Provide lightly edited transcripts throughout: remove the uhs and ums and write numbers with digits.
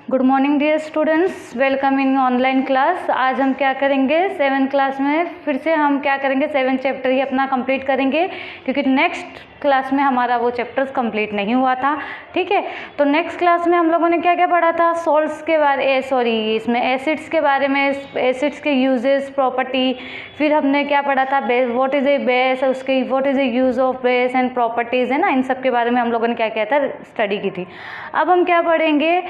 Good morning dear students, welcome in online class. आज हम क्या करेंगे 7th क्लास में फिर से हम क्या करेंगे 7 चैप्टर ही अपना कंप्लीट करेंगे, क्योंकि नेक्स्ट क्लास में हमारा वो चैप्टर्स कंप्लीट नहीं हुआ था। ठीक है, तो नेक्स्ट क्लास में हम लोगों ने क्या क्या पढ़ा था, सॉल्ट्स के बारे इसमें एसिड्स के बारे में, एसिड्स के यूजेस, प्रॉपर्टी, फिर हमने क्या पढ़ा था व्हाट इज़ ए बेस, उसके what is a use of base and properties, है ना। इन सब के बारे में हम लोगों ने क्या किया था, स्टडी की थी। अब हम क्या पढ़ेंगे,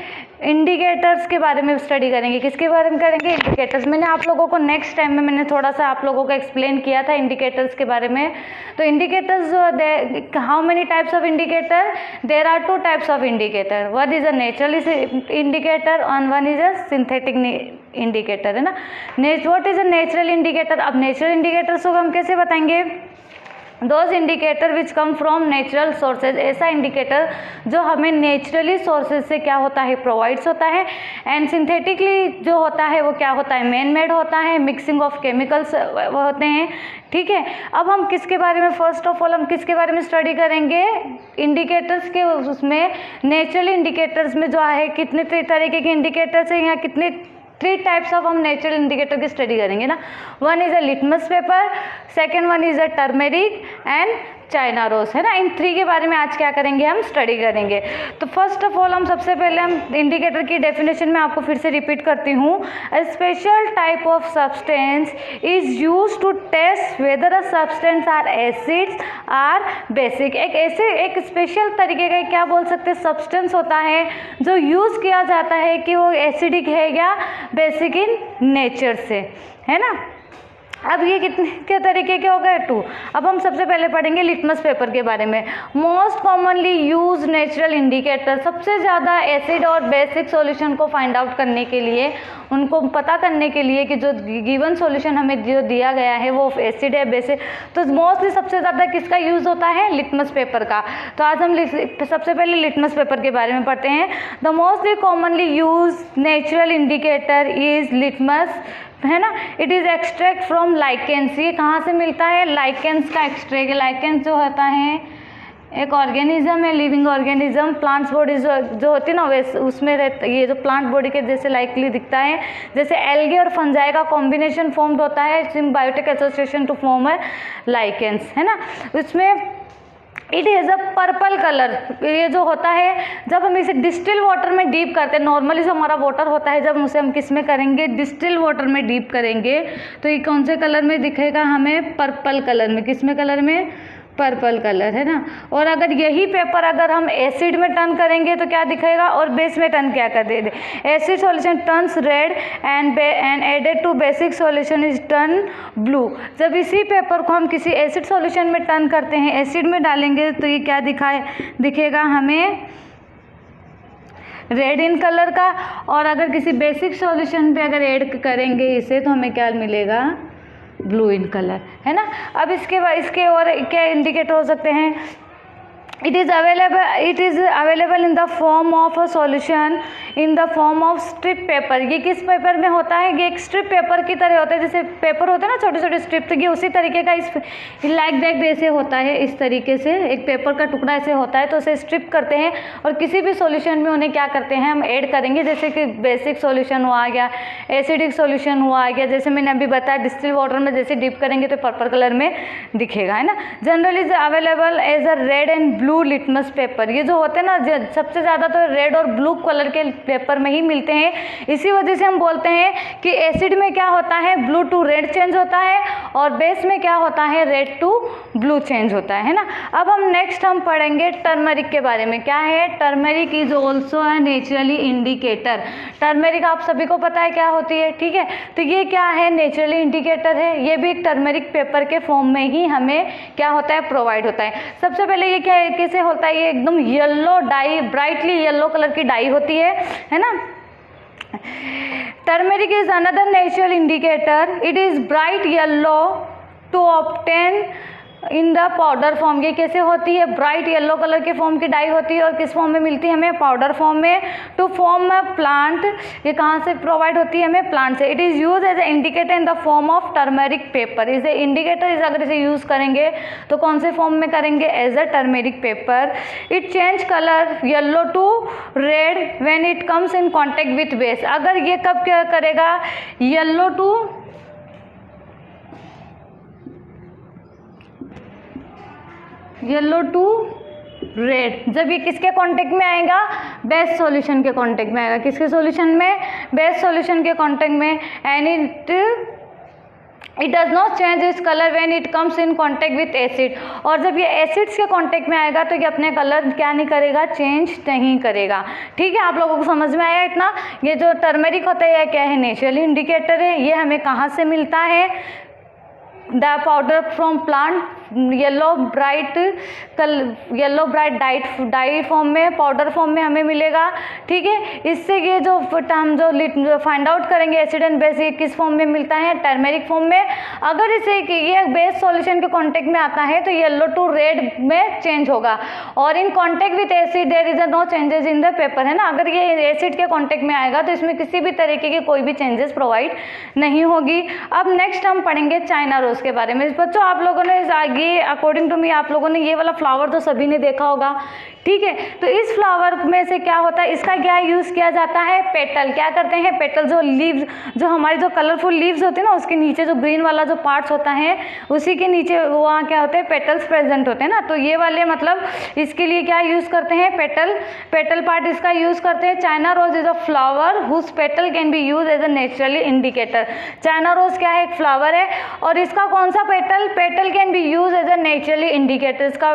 इंडिकेटर्स के बारे में स्टडी करेंगे। किसके बारे में करेंगे, इंडिकेटर्स। मैंने आप लोगों को नेक्स्ट टाइम में मैंने थोड़ा सा आप लोगों को एक्सप्लेन किया था इंडिकेटर्स के बारे में। तो इंडिकेटर्स जो how many types of indicator, there are 2 types of indicator. One is a natural indicator और one is a synthetic indicator, है ना। What is a natural indicator. अब नेचुरल इंडिकेटर्स को हम कैसे बताएंगे, those indicator which come from natural sources, ऐसा indicator जो हमें नेचुरली सोर्सेज से क्या होता है, प्रोवाइड्स होता है। एंड सिंथेटिकली जो होता है वो क्या होता है, मैन मेड होता है, मिक्सिंग ऑफ केमिकल्स होते हैं। ठीक है, अब हम किसके बारे में, फर्स्ट ऑफ ऑल हम किसके बारे में स्टडी करेंगे, इंडिकेटर्स के। उसमें नेचुरल इंडिकेटर्स में जो है कितने तरीके के इंडिकेटर्स हैं, या कितने 3 टाइप्स ऑफ हम नेचुरल इंडिकेटर की स्टडी करेंगे ना। One is a litmus paper, second one is a turmeric and China rose, है ना। इन 3 के बारे में आज क्या करेंगे, हम स्टडी करेंगे। तो फर्स्ट ऑफ ऑल हम सबसे पहले हम इंडिकेटर की डेफिनेशन में आपको फिर से रिपीट करती हूँ। A special type of substance is use to test whether a substance are acids are basic. एक स्पेशल तरीके का क्या बोल सकते हैं, सब्सटेंस होता है जो यूज किया जाता है कि वो एसिडिक है या बेसिक इन नेचर से, है ना। अब ये कितने के तरीके के हो गए, 2। अब हम सबसे पहले पढ़ेंगे लिटमस पेपर के बारे में। Most commonly use natural indicator, सबसे ज़्यादा एसिड और बेसिक सॉल्यूशन को फाइंड आउट करने के लिए, उनको पता करने के लिए कि जो गिवन सॉल्यूशन हमें जो दिया गया है वो एसिड है बेसिक, तो मोस्टली सबसे ज़्यादा किसका यूज़ होता है, लिटमस पेपर का। तो आज हम सबसे पहले लिटमस पेपर के बारे में पढ़ते हैं। The mostly commonly use natural indicator is litmus, है ना। It is extract from lichens. ये कहाँ से मिलता है, लाइकेंस का एक्सट्रैक्ट। लाइकेंस जो होता है एक ऑर्गेनिज्म है, लिविंग ऑर्गेनिज्म, प्लांट्स बॉडी जो होती है ना वैसे उसमें रहता, ये जो प्लांट बॉडी के जैसे लाइकली दिखता है, जैसे एल्गे और फंजाई का कॉम्बिनेशन फॉर्म्ड होता है, सिम्बायोटिक एसोसिएशन टू फॉर्म है लाइकेंस, है ना। उसमें it is a purple colour. ये जो होता है जब हम इसे डिस्टिल वाटर में डीप करते हैं, नॉर्मली जो हमारा वाटर होता है जब उसे हम किस में करेंगे, डिस्टिल वाटर में डीप करेंगे, तो ये कौन से कलर में दिखेगा हमें, पर्पल कलर में। किस में कलर में, पर्पल कलर, है ना। और अगर यही पेपर अगर हम एसिड में टर्न करेंगे तो क्या दिखेगा, और बेस में टर्न क्या कर दे, acid solution turns red and added to basic solution is turn blue. जब इसी पेपर को हम किसी एसिड सॉल्यूशन में टर्न करते हैं, एसिड में डालेंगे, तो ये क्या दिखेगा हमें, रेड इन कलर का। और अगर किसी बेसिक सॉल्यूशन पे अगर ऐड करेंगे इसे, तो हमें क्या मिलेगा, ब्लू इन कलर, है ना। अब इसके और क्या इंडिकेटर हो सकते हैं, it is available in the form of a solution in the form of strip paper. ये किस पेपर में होता है, ये एक स्ट्रिप पेपर की तरह होता है, जैसे पेपर होते हैं ना छोटे छोटे स्ट्रिप, तो ये उसी तरीके का इस लाइक दैट ऐसे होता है, इस तरीके से एक पेपर का टुकड़ा ऐसे होता है, तो उसे स्ट्रिप करते हैं और किसी भी सॉल्यूशन में उन्हें क्या करते हैं, हम ऐड करेंगे। जैसे कि बेसिक सॉल्यूशन हुआ आ गया, एसिडिक सॉल्यूशन हुआ आ गया, जैसे मैंने अभी बताया डिस्टिल वाटर में जैसे डिप करेंगे तो पर्पल कलर में दिखेगा, है ना। Generally is available as a red and blue litmus paper. ये जो होते हैं ना सबसे ज़्यादा तो रेड और ब्लू कलर के पेपर में ही मिलते हैं। इसी वजह से हम बोलते हैं कि एसिड में क्या होता है, ब्लू टू रेड चेंज होता है, और बेस में क्या होता है, रेड टू ब्लू चेंज होता है ना। अब हम नेक्स्ट हम पढ़ेंगे टर्मरिक के बारे में। क्या है, turmeric is also a naturally indicator. Turmeric आप सभी को पता है क्या होती है, ठीक है। तो ये क्या है, नेचुरली इंडिकेटर है। ये भी एक टर्मरिक पेपर के फॉर्म में ही हमें क्या होता है, प्रोवाइड होता है। सबसे पहले ये क्या है, कैसे होता है, ये एकदम yellow dye, brightly yellow colour की डाई होती है ना। Turmeric is another natural indicator, it is bright yellow to obtain in the powder form. ये कैसे होती है? ब्राइट येलो कलर के फॉर्म की डाई होती है और किस फॉर्म में मिलती है हमें? पाउडर फॉर्म में। टू फॉर्म अ प्लांट, ये कहाँ से प्रोवाइड होती है हमें? प्लांट से। It is use as A indicator in the form of turmeric paper. इसे इंडिकेटर इसे अगर इसे यूज़ करेंगे तो कौन से फॉर्म में करेंगे? As a turmeric paper. It change colour yellow to red when it comes in contact with base. अगर ये कब क्या करेगा? येलो टू रेड, जब ये किसके कांटेक्ट में आएगा? बेस सॉल्यूशन के कांटेक्ट में आएगा। किसके सॉल्यूशन में? बेस सॉल्यूशन के कांटेक्ट में। And it does not change its colour when it comes in contact with acid. और जब ये एसिड्स के कांटेक्ट में आएगा तो ये अपने कलर क्या नहीं करेगा? चेंज नहीं करेगा। ठीक है, आप लोगों को समझ में आया इतना? ये जो टर्मेरिक होता है यह क्या है? नेचुरली इंडिकेटर है। ये हमें कहाँ से मिलता है? The powder from plant, yellow bright dye form में, पाउडर फॉर्म में हमें मिलेगा। ठीक है, इससे ये जो हम जो फाइंड आउट करेंगे एसिड एंड बेस, ये किस फॉर्म में मिलता है? टर्मेरिक फॉर्म में। अगर इसे ये बेस सॉल्यूशन के कांटेक्ट में आता है तो येलो टू रेड में चेंज होगा। और in contact with acid there is no changes in the paper, है ना। अगर ये एसिड के कांटेक्ट में आएगा तो इसमें किसी भी तरीके की कोई भी चेंजेस प्रोवाइड नहीं होगी। अब नेक्स्ट हम पढ़ेंगे चाइना रोज के बारे में। बच्चों आप लोगों ने ये अकॉर्डिंग टू मी आप लोगों ने ये वाला फ्लावर तो सभी ने देखा होगा। ठीक है, तो इस फ्लावर में से क्या होता है? इसका क्या यूज़ किया जाता है? पेटल। क्या करते हैं? पेटल, जो लीव्स, जो हमारी जो कलरफुल लीव्स होते हैं ना, उसके नीचे जो ग्रीन वाला जो पार्ट्स होता है उसी के नीचे वहाँ क्या होते हैं? पेटल्स प्रेजेंट होते हैं ना। तो ये वाले मतलब इसके लिए क्या यूज़ करते हैं? पेटल पार्ट इसका यूज़ करते हैं। China rose is a flower whose petal can be use as a naturally indicator. China rose क्या है? एक फ्लावर है और इसका कौन सा petal can be use as a naturally indicator. इसका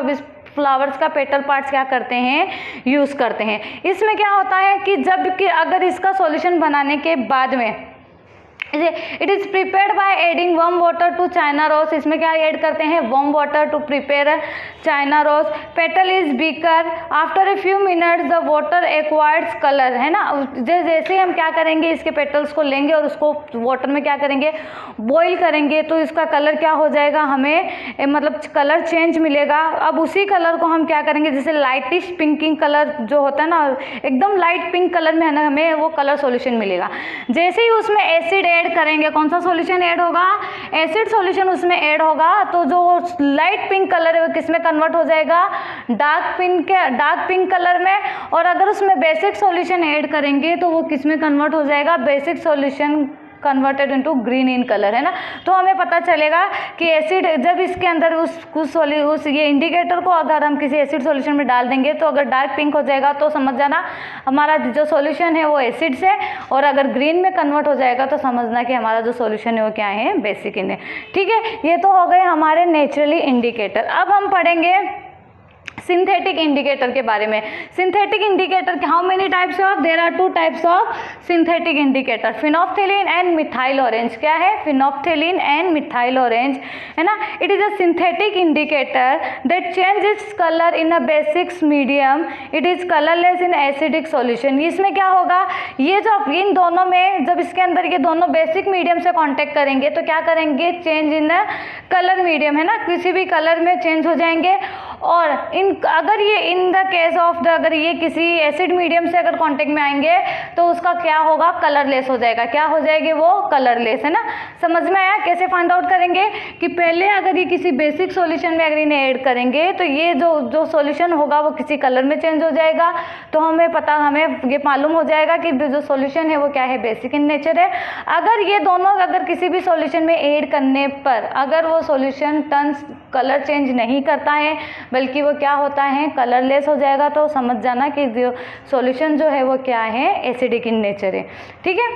फ्लावर्स का पेटल पार्ट्स क्या करते हैं? यूज़ करते हैं। इसमें क्या होता है कि जब कि अगर इसका सॉल्यूशन बनाने के बाद में it is prepared by adding warm water to china rose. इसमें क्या ऐड करते हैं? Warm water to prepare china rose. Petal is beaker. After a few minutes the water acquires colour, है ना। जैसे हम क्या करेंगे? इसके पेटल्स को लेंगे और उसको वाटर में क्या करेंगे? बॉईल करेंगे तो इसका कलर क्या हो जाएगा? हमें मतलब कलर चेंज मिलेगा। अब उसी कलर को हम क्या करेंगे? जैसे लाइटिश पिंकिंग कलर जो होता है ना, एकदम लाइट पिंक कलर में है ना, हमें वो कलर सॉल्यूशन मिलेगा। जैसे ही उसमें एसिड ऐड करेंगे, कौन सा सॉल्यूशन ऐड होगा? एसिड सॉल्यूशन उसमें ऐड होगा तो जो लाइट पिंक कलर है वो किस में कन्वर्ट हो जाएगा? डार्क पिंक कलर में। और अगर उसमें बेसिक सॉल्यूशन ऐड करेंगे तो वो किस में कन्वर्ट हो जाएगा? Basic solution converted into green in colour, है ना। तो हमें पता चलेगा कि एसिड जब इसके अंदर उस ये इंडिकेटर को अगर हम किसी एसिड सॉल्यूशन में डाल देंगे तो अगर डार्क पिंक हो जाएगा तो समझ जाना हमारा जो सॉल्यूशन है वो एसिड से, और अगर ग्रीन में कन्वर्ट हो जाएगा तो समझना कि हमारा जो सॉल्यूशन है वो क्या है? बेसिक इन है। ठीक है, ये तो हो गए हमारे नेचुरली इंडिकेटर। अब हम पढ़ेंगे सिंथेटिक इंडिकेटर के बारे में। Synthetic indicator how many types of? There are 2 types of synthetic indicator, phenolphthalein and methyl orange. क्या है? फिनोप्थेलिन एंड मिथाइल ऑरेंज, है ना। It is a synthetic indicator that change its colour in a basic medium. It is colourless in acidic solution. इसमें क्या होगा? ये जो इन दोनों में जब इसके अंदर ये दोनों बेसिक मीडियम से कांटेक्ट करेंगे तो क्या करेंगे? Change in the colour medium, है ना, किसी भी कलर में चेंज हो जाएंगे। और अगर ये इन द केस ऑफ अगर ये किसी एसिड मीडियम से अगर कांटेक्ट में आएंगे तो उसका क्या होगा? कलरलेस हो जाएगा। क्या हो जाएगी? वो कलरलेस, है ना। समझ में आया? कैसे फाइंड आउट करेंगे कि पहले अगर ये किसी बेसिक सॉल्यूशन में अगर इन्हें ऐड करेंगे तो ये जो सॉल्यूशन होगा वो किसी कलर में चेंज हो जाएगा। तो हमें ये मालूम हो जाएगा कि जो सॉल्यूशन है वो क्या है? बेसिक इन नेचर है। अगर ये दोनों अगर किसी भी सॉल्यूशन में ऐड करने पर अगर वो सॉल्यूशन टर्न्स कलर चेंज नहीं करता है बल्कि वो क्या होता है? कलरलेस हो जाएगा। तो समझ जाना कि जो सॉल्यूशन जो है वो क्या है? एसिडिक इन नेचर है। ठीक है,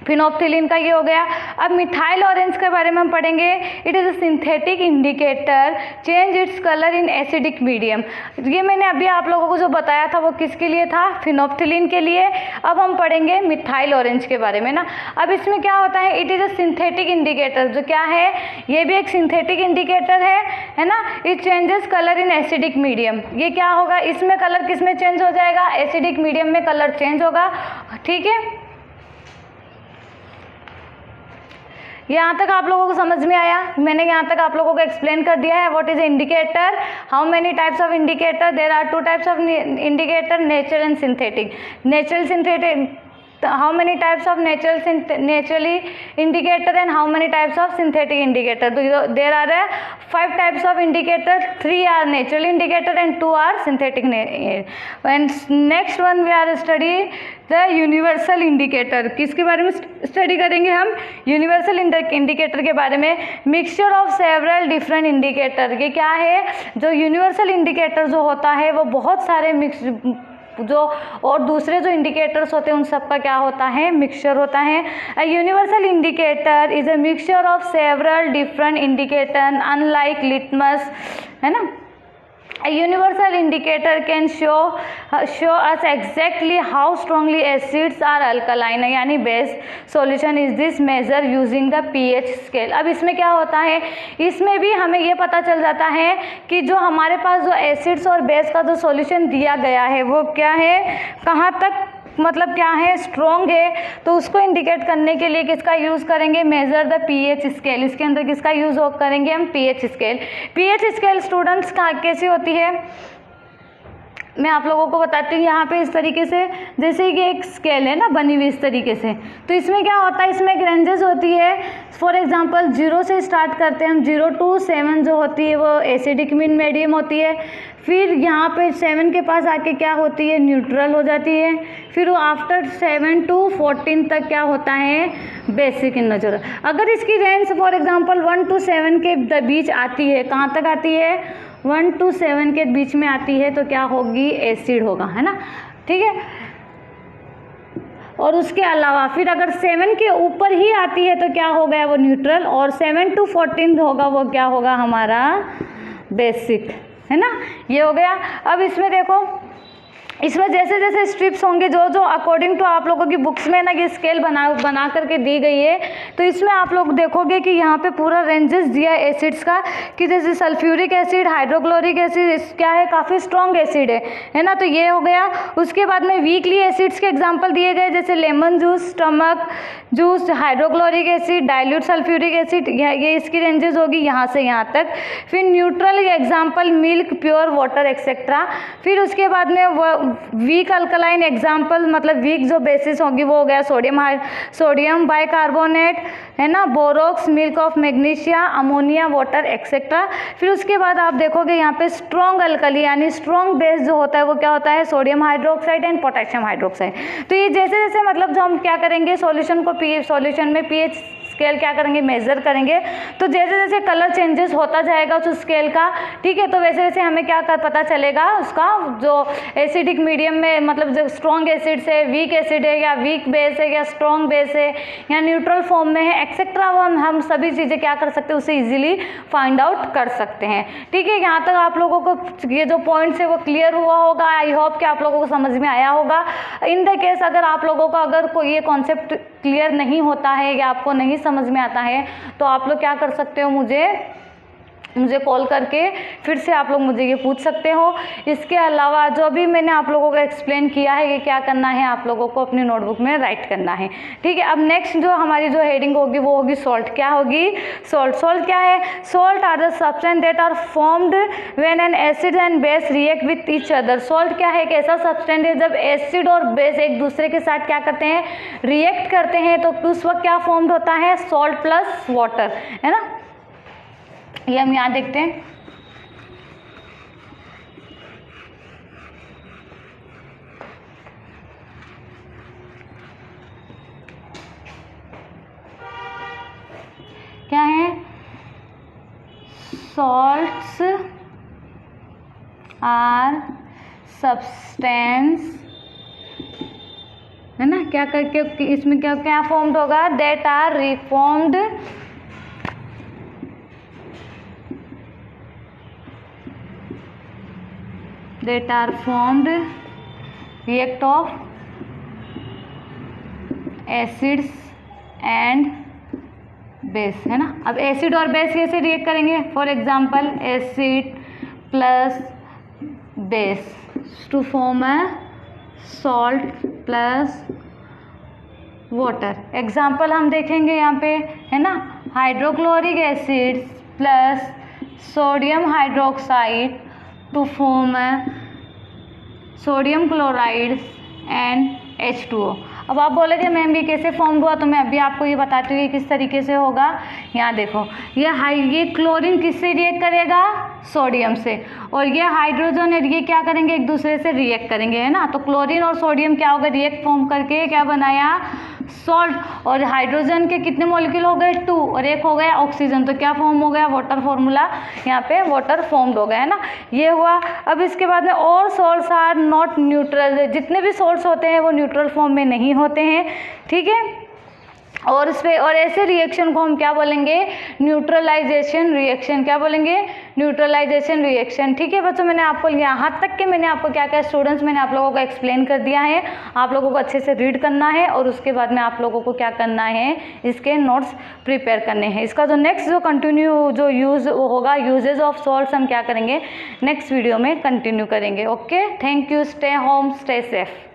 फिनोप्थेलिन का ये हो गया। अब मिथाइल ऑरेंज के बारे में हम पढ़ेंगे। It is a synthetic indicator change its colour in acidic medium. ये मैंने अभी आप लोगों को जो बताया था वो किसके लिए था? फिनोप्थेलिन के लिए। अब हम पढ़ेंगे मिथाइल ऑरेंज के बारे में ना। अब इसमें क्या होता है? It is a synthetic indicator. जो क्या है? ये भी एक सिंथेटिक इंडिकेटर है ना। It changes colour in acidic medium. ये क्या होगा? इसमें कलर किस में चेंज हो जाएगा? एसिडिक मीडियम में कलर चेंज होगा। ठीक है, यहाँ तक आप लोगों को समझ में आया? मैंने यहाँ तक आप लोगों को एक्सप्लेन कर दिया है what is indicator, how many types of indicator, there are 2 types of indicator, natural and synthetic. Natural synthetic, how many types of naturally indicator and how many types of synthetic indicator? There are 5 types of indicator, 3 are natural indicator and 2 are synthetic. And next one we are study the universal indicator. किसके बारे में study करेंगे हम? Universal indicator के बारे में. Mixture of several different indicator. ये क्या है? जो यूनिवर्सल इंडिकेटर जो होता है वो बहुत सारे मिक्स जो और दूसरे जो इंडिकेटर्स होते हैं उन सब का क्या होता है? मिक्सचर होता है. A universal indicator is a mixture of several different indicator unlike litmus, है ना. A universal indicator can show us exactly how strongly acids are alkaline, यानी base solution is this measure using the pH scale. अब इसमें क्या होता है? इसमें भी हमें ये पता चल जाता है कि जो हमारे पास जो एसिड्स और बेस का जो सॉल्यूशन दिया गया है वो क्या है, कहाँ तक मतलब क्या है, स्ट्रॉन्ग है. तो उसको इंडिकेट करने के लिए किसका यूज़ करेंगे? Measure the pH scale. इसके अंदर किसका यूज़ करेंगे हम? PH scale. PH scale students कैसी होती है मैं आप लोगों को बताती हूँ. यहाँ पे इस तरीके से जैसे कि एक स्केल है ना बनी हुई इस तरीके से, तो इसमें क्या होता है, इसमें एक रेंजेस होती है. फॉर एग्जांपल 0 से स्टार्ट करते हैं हम. 0 to 7 जो होती है वो एसिडिक मीन मीडियम होती है. फिर यहाँ पे 7 के पास आके क्या होती है? न्यूट्रल हो जाती है. फिर वो आफ्टर 7 to 14 तक क्या होता है? Basic in nature. अगर इसकी रेंज फॉर एग्जांपल 1 to 7 के बीच आती है, कहाँ तक आती है? 1 to 7 के बीच में आती है तो क्या होगी? एसिड होगा, है ना. ठीक है. और उसके अलावा फिर अगर 7 के ऊपर ही आती है तो क्या हो गया? वो न्यूट्रल. और 7 to 14 होगा वो क्या होगा? हमारा बेसिक, है ना. ये हो गया. अब इसमें देखो, इसमें जैसे जैसे स्ट्रिप्स होंगे जो जो अकॉर्डिंग टू आप लोगों की बुक्स में ना ये स्केल बना करके दी गई है, तो इसमें आप लोग देखोगे कि यहाँ पे पूरा रेंजेस दिया है एसिड्स का, कि जैसे सल्फ्यूरिक एसिड, हाइड्रोक्लोरिक एसिड क्या है? काफ़ी स्ट्रॉन्ग एसिड है ना. तो ये हो गया. उसके बाद में वीकली एसिड्स के एग्जाम्पल दिए गए जैसे lemon juice, stomach juice, hydrochloric acid, dilute sulphuric acid, ये इसकी रेंजेस होगी यहाँ से यहाँ तक. फिर neutral example milk, pure water etcetera. फिर उसके बाद में वीक अल्कलाइन एग्जाम्पल मतलब वीक जो बेसिस होगी वो हो गया सोडियम बाइकार्बोनेट, है ना, borax, milk of magnesia, ammonia water etcetera. फिर उसके बाद आप देखोगे यहाँ पे स्ट्रॉन्ग अल्कली यानी स्ट्रॉन्ग बेस जो होता है वो क्या होता है? Sodium hydroxide and potassium hydroxide. तो ये जैसे जैसे मतलब जो हम क्या करेंगे सॉल्यूशन में पीएच स्केल क्या करेंगे? मेजर करेंगे. तो जैसे जैसे कलर चेंजेस होता जाएगा उस स्केल का, ठीक है, तो वैसे वैसे हमें क्या पता चलेगा उसका जो एसिडिक मीडियम में मतलब जो स्ट्रॉन्ग एसिड है, वीक एसिड है या वीक बेस है या स्ट्रॉन्ग बेस है या न्यूट्रल फॉर्म में है एक्सेट्रा, वो हम सभी चीज़ें क्या कर सकते हैं? उसे इजीली फाइंड आउट कर सकते हैं. ठीक है. यहाँ तक आप लोगों को ये जो पॉइंट्स है वो क्लियर हुआ होगा. आई होप कि आप लोगों को समझ में आया होगा. इन द केस अगर आप लोगों का अगर कोई ये कॉन्सेप्ट क्लियर नहीं होता है या आपको नहीं समझ में आता है तो आप लोग क्या कर सकते हो? मुझे कॉल करके फिर से आप लोग मुझे ये पूछ सकते हो. इसके अलावा जो भी मैंने आप लोगों को एक्सप्लेन किया है ये क्या करना है? आप लोगों को अपनी नोटबुक में राइट करना है. ठीक है. अब नेक्स्ट जो हमारी जो हेडिंग होगी वो होगी सॉल्ट. क्या होगी? सॉल्ट. सॉल्ट क्या है? Salt are the substance that are formed when an acid and base react with each other. Salt क्या है? एक ऐसा सब्सटेंस है जब एसिड और बेस एक दूसरे के साथ क्या करते हैं? रिएक्ट करते हैं. तो उस वक्त क्या फॉर्म्ड होता है? सॉल्ट प्लस वाटर, है ना. ये हम यहाँ देखते हैं. क्या है? सॉल्ट्स आर सब्सटेंस, है ना. क्या करके इसमें क्या क्या फॉर्म्ड होगा? That are reformed that are formed react of acids and base, है ना. अब एसिड और बेस कैसे रिएक्ट करेंगे? For example acid plus base to form a salt plus water. Example हम देखेंगे यहाँ पे, है ना. Hydrochloric acid plus sodium hydroxide to form sodium chloride and H2O। अब आप बोलेंगे मैम ये कैसे फॉर्म हुआ, तो मैं अभी आपको ये बताती हूँ ये किस तरीके से होगा। यहाँ देखो, ये क्लोरीन किससे रिएक्ट करेगा, सोडियम से, और ये हाइड्रोजन और ये क्या करेंगे, एक दूसरे से रिएक्ट करेंगे, है ना। तो क्लोरीन और सोडियम क्या होगा, रिएक्ट फॉर्म करके क्या बनाया, सॉल्ट। और हाइड्रोजन के कितने मॉलिक्यूल हो गए, 2, और एक हो गया ऑक्सीजन, तो क्या फॉर्म हो गया, वाटर फॉर्मूला, यहाँ पे वाटर फॉर्म्ड हो गया, है ना। ये हुआ। अब इसके बाद में और सॉल्ट्स आर नॉट न्यूट्रल, जितने भी सॉल्ट्स होते हैं वो न्यूट्रल फॉर्म में नहीं होते हैं, ठीक है। और इस पे और ऐसे रिएक्शन को हम क्या बोलेंगे, न्यूट्रलाइजेशन रिएक्शन, क्या बोलेंगे, न्यूट्रलाइजेशन रिएक्शन, ठीक है बच्चों। मैंने आपको यहाँ तक के मैंने आपको क्या क्या स्टूडेंट्स मैंने आप लोगों को एक्सप्लेन कर दिया है। आप लोगों को अच्छे से रीड करना है और उसके बाद में आप लोगों को क्या करना है, इसके नोट्स प्रिपेयर करने हैं। इसका जो नेक्स्ट जो कंटिन्यू जो यूज़ होगा, यूजेज ऑफ सॉल्ट्स, हम क्या करेंगे नेक्स्ट वीडियो में कंटिन्यू करेंगे। Okay, thank you, stay home, stay safe.